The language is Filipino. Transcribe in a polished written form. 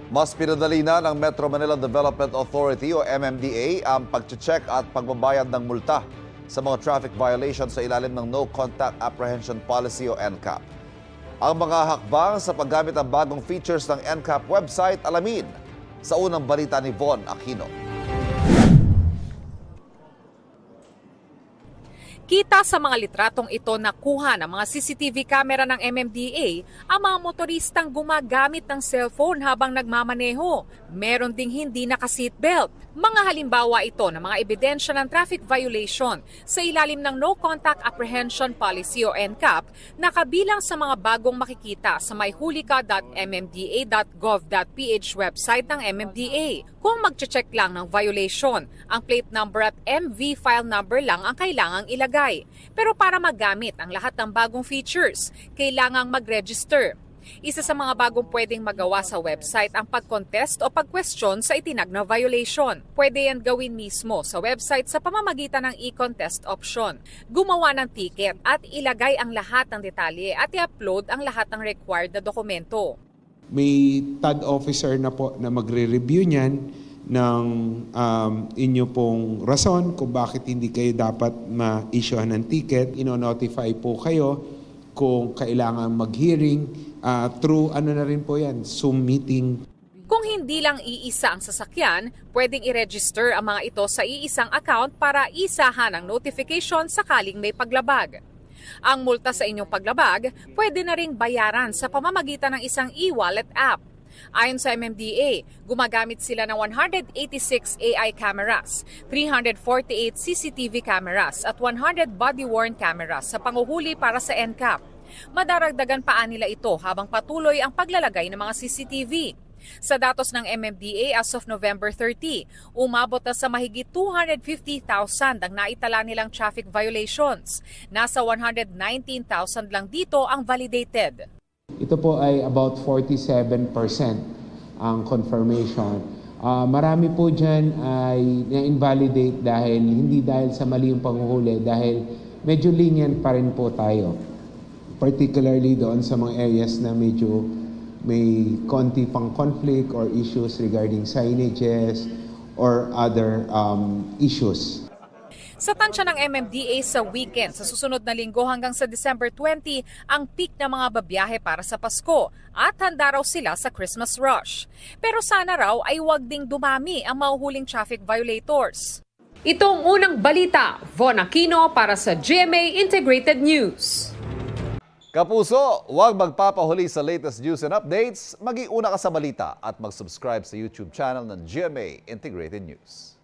Mas pinadali na ng Metro Manila Development Authority o MMDA ang pag-check at pagbabayad ng multa sa mga traffic violations sa ilalim ng No Contact Apprehension Policy o NCAP. Ang mga hakbang sa paggamit ng bagong features ng NCAP website, alamin sa unang balita ni Von Aquino. Kita sa mga litratong ito na kuha ng mga CCTV camera ng MMDA ang mga motoristang gumagamit ng cellphone habang nagmamaneho. Meron ding hindi naka-seatbelt. Mga halimbawa ito ng mga ebidensya ng traffic violation sa ilalim ng No Contact Apprehension Policy o NCAP na kabilang sa mga bagong makikita sa myhulika.mmda.gov.ph website ng MMDA. Kung magche-check lang ng violation, ang plate number at MV file number lang ang kailangang ilagay. Pero para magamit ang lahat ng bagong features, kailangang mag-register. Isa sa mga bagong pwedeng magawa sa website ang pag-contest o pag-question sa itinag na violation. Pwede yan gawin mismo sa website sa pamamagitan ng e-contest option. Gumawa ng ticket at ilagay ang lahat ng detalye at i-upload ang lahat ng required na dokumento. May TAD officer na po na magre-review niyan ng inyo pong rason kung bakit hindi kayo dapat ma-issuehan ng ticket. Ino-notify po kayo kung kailangan mag-hearing through na rin po yan, Zoom meeting. Kung hindi lang iisa ang sasakyan, pwedeng i-register ang mga ito sa iisang account para isahan ang notification sakaling may paglabag. Ang multa sa inyong paglabag, pwede na ring bayaran sa pamamagitan ng isang e-wallet app. Ayon sa MMDA, gumagamit sila ng 186 AI cameras, 348 CCTV cameras at 100 body-worn cameras sa panguhuli para sa NCAP. Madaragdagan pa nila ito habang patuloy ang paglalagay ng mga CCTV. Sa datos ng MMDA as of November 30, umabot na sa mahigit 250,000 ang naitala nilang traffic violations. Nasa 119,000 lang dito ang validated. Ito po ay about 47% ang confirmation. Marami po dyan ay na-invalidate hindi dahil sa mali yung panguhuli, dahil medyo lenient pa rin po tayo. Particularly doon sa mga areas na medyo may konti pang conflict or issues regarding signages or other issues. Sa tansya ng MMDA sa weekend, sa susunod na linggo hanggang sa December 20, ang peak ng mga babiyahe para sa Pasko at handa raw sila sa Christmas rush. Pero sana raw ay huwag ding dumami ang mahuhuling traffic violators. Itong unang balita, Von Aquino para sa GMA Integrated News. Kapuso, huwag magpapahuli sa latest news and updates. Mag-iuna ka sa balita at mag-subscribe sa YouTube channel ng GMA Integrated News.